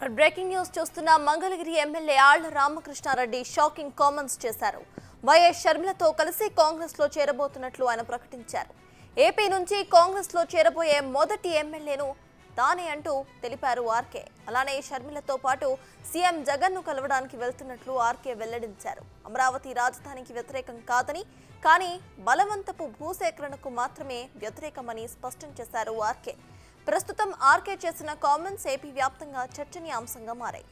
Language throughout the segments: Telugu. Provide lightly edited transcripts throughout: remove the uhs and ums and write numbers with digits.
బ్రేకింగ్ న్యూస్ చూస్తున్న Mangalagiri MLA Alla Ramakrishna Reddy shocking comments చేశారు. వైఎస్ షర్మిలతో కలిసి కాంగ్రెస్ లో చేరబోతున్నట్లు ఆయన ప్రకటించారు. ఏపీ నుంచి కాంగ్రెస్ లో చేరబోయే మొదటి ఎమ్మెల్యేను తానే అంటూ తెలిపారు ఆర్కే. అలానే షర్మిలతో పాటు సీఎం జగన్ ను కలవడానికి వెళ్తున్నట్లు ఆర్కే వెల్లడించారు. అమరావతి రాజధానికి వ్యతిరేకం కాదని, కానీ బలవంతపు భూసేకరణకు మాత్రమే వ్యతిరేకమని స్పష్టం చేశారు ఆర్కే. ప్రస్తుతం ఆర్కే చేసిన కామెంట్స్ ఏపీ వ్యాప్తంగా చర్చనీయాంశంగా మారాయి.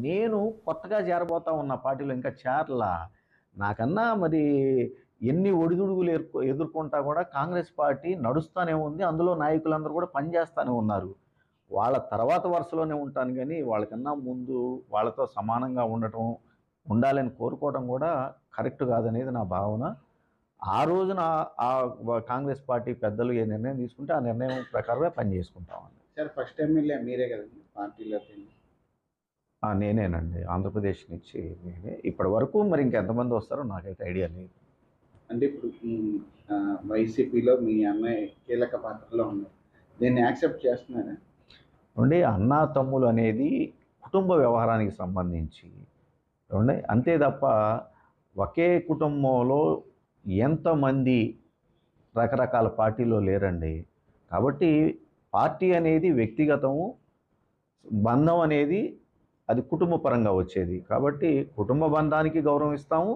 నేను కొత్తగా చేరబోతా ఉన్న పార్టీలో ఇంకా చేరలా. నాకన్నా మరి ఎన్ని ఒడిదుడుగులు ఎదుర్కొంటా కూడా కాంగ్రెస్ పార్టీ నడుస్తూనే ఉంది. అందులో నాయకులందరూ కూడా పనిచేస్తూనే ఉన్నారు. వాళ్ళ తర్వాత వరుసలోనే ఉంటాను, కానీ వాళ్ళకన్నా ముందు వాళ్ళతో సమానంగా ఉండాలని కోరుకోవడం కూడా కరెక్ట్ కాదనేది నా భావన. ఆ రోజున ఆ కాంగ్రెస్ పార్టీ పెద్దలు ఏ నిర్ణయం తీసుకుంటే ఆ నిర్ణయం ప్రకారమే పనిచేసుకుంటామండి. సార్, ఫస్ట్ ఎమ్మెల్యే మీరే కదండి పార్టీలోకి? నేనేనండి, ఆంధ్రప్రదేశ్ నుంచి నేనే. ఇప్పటి వరకు మరి ఇంకెంతమంది వస్తారో నాకైతే ఐడియా లేదు. అంటే ఇప్పుడు వైసీపీలో మీ అన్నయ్య కీలక పాత్రలో ఉన్నారు, దీన్ని యాక్సెప్ట్ చేస్తున్నారా? చూడండి, అన్నా తమ్ములు అనేది కుటుంబ వ్యవహారానికి సంబంధించి చూడండి, అంతే తప్ప ఒకే కుటుంబంలో ఎంతమంది రకరకాల పార్టీలో లేరండి. కాబట్టి పార్టీ అనేది వ్యక్తిగతము, బంధం అనేది అది కుటుంబ పరంగా వచ్చేది. కాబట్టి కుటుంబ బంధానికి గౌరవం ఇస్తాము,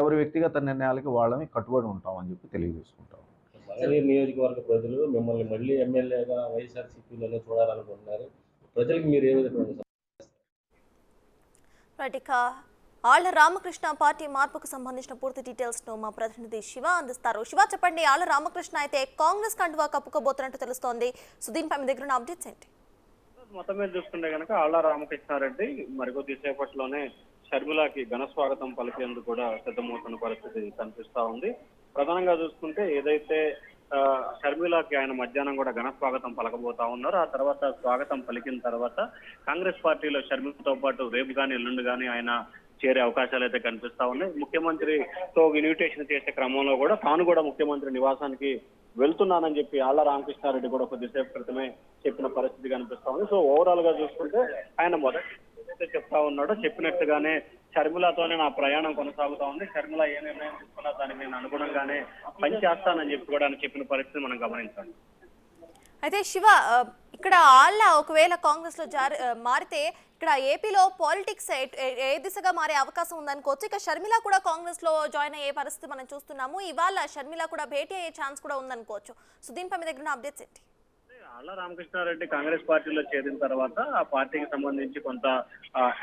ఎవరి వ్యక్తిగత నిర్ణయాలకి వాళ్ళని కట్టుబడి ఉంటామని చెప్పి తెలియజేసుకుంటాం. మంగళగిరి నియోజకవర్గ ప్రజలు మిమ్మల్ని మళ్ళీ ఎమ్మెల్యేగా వైఎస్ఆర్సీపీలోనే చూడాలనుకుంటున్నారు. ప్రజలకు మీరు ఏ విధంగా? ఆళ్ల రామకృష్ణ పార్టీ మార్పుకు సంబంధించిన పూర్తి డీటెయిల్స్ ను మా ప్రతినిధి శివ అందిస్తారు. శివ, చెప్పండి. ఆళ్ల రామకృష్ణ అయితే కాంగ్రెస్ కండువా కప్పుకోబోతున్నట్టు తెలుస్తోంది. సో దీనిపై మీ దగ్గర ఉన్న అప్డేట్స్ ఏంటి? మొత్తం మీద చూసుకుంటే కనుక ఆళ్ల రామకృష్ణారెడ్డి మరికొద్ది సేపట్లోనే షర్మిలాకి ఘన స్వాగతం పలికేందుకు కూడా సిద్ధమవుతున్న పరిస్థితి కనిపిస్తా ఉంది. ప్రధానంగా చూసుకుంటే ఏదైతే షర్మిలాకి ఆయన మధ్యాహ్నం కూడా ఘన స్వాగతం పలకబోతా ఉన్నారు. ఆ తర్వాత స్వాగతం పలికిన తర్వాత కాంగ్రెస్ పార్టీలో షర్మిలతో పాటు రేపు కానీ ఎల్లుండి కానీ ఆయన చేరే అవకాశాలు అయితే కనిపిస్తా ఉన్నాయి. ముఖ్యమంత్రితో ఇన్విటేషన్ చేసే క్రమంలో కూడా తాను కూడా ముఖ్యమంత్రి నివాసానికి వెళ్తున్నానని చెప్పి ఆళ్ల రామకృష్ణారెడ్డి కూడా కొద్దిసేపు క్రితమే చెప్పిన పరిస్థితి కనిపిస్తా ఉంది. సో ఓవరాల్ గా చూసుకుంటే ఆయన మొదటి చెప్తా ఉన్నాడో చెప్పినట్టుగానే షర్మిలతోనే నా ప్రయాణం కొనసాగుతా ఉంది. షర్మిల ఏ నిర్ణయం తీసుకున్నా దానికి నేను అనుగుణంగానే పనిచేస్తానని చెప్పి కూడా ఆయన చెప్పిన పరిస్థితి మనం గమనించాలి. అయితే శివ, ఇక్కడ ఆళ్ల ఒకవేళ కాంగ్రెస్ లో మారితే ఇక్కడ ఏపీలో పాలిటిక్స్ ఏ దిశగా మారే అవకాశం ఉందనుకోవచ్చు. ఇక షర్మిల కూడా కాంగ్రెస్ లో జాయిన్ అయ్యే పరిస్థితి మనం చూస్తున్నాము. ఇవాళ షర్మిల కూడా భేటీ అయ్యే ఛాన్స్ కూడా ఉందనుకోవచ్చు. సో దీనిపై మీ దగ్గర అప్డేట్స్ ఏంటి? ఆళ్ల రామకృష్ణారెడ్డి కాంగ్రెస్ పార్టీలో చేరిన తర్వాత ఆ పార్టీకి సంబంధించి కొంత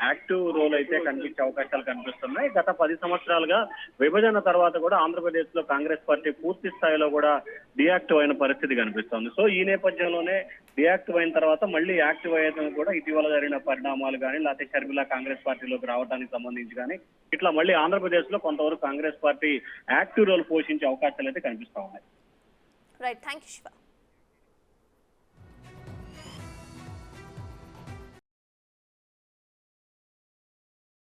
యాక్టివ్ రోల్ అయితే కనిపించే అవకాశాలు కనిపిస్తున్నాయి. గత 10 సంవత్సరాలుగా విభజన తర్వాత కూడా ఆంధ్రప్రదేశ్ లో కాంగ్రెస్ పార్టీ పూర్తి స్థాయిలో కూడా డియాక్టివ్ అయిన పరిస్థితి కనిపిస్తోంది. సో ఈ నేపథ్యంలోనే డియాక్టివ్ అయిన తర్వాత మళ్ళీ యాక్టివ్ అయ్యేందుకు కూడా ఇటీవల జరిగిన పరిణామాలు కానీ, లేకపోతే షర్మిల కాంగ్రెస్ పార్టీలోకి రావడానికి సంబంధించి కానీ ఇట్లా మళ్ళీ ఆంధ్రప్రదేశ్ లో కొంతవరకు కాంగ్రెస్ పార్టీ యాక్టివ్ రోల్ పోషించే అవకాశాలు అయితే కనిపిస్తా ఉన్నాయి. Right, thank you Shiva.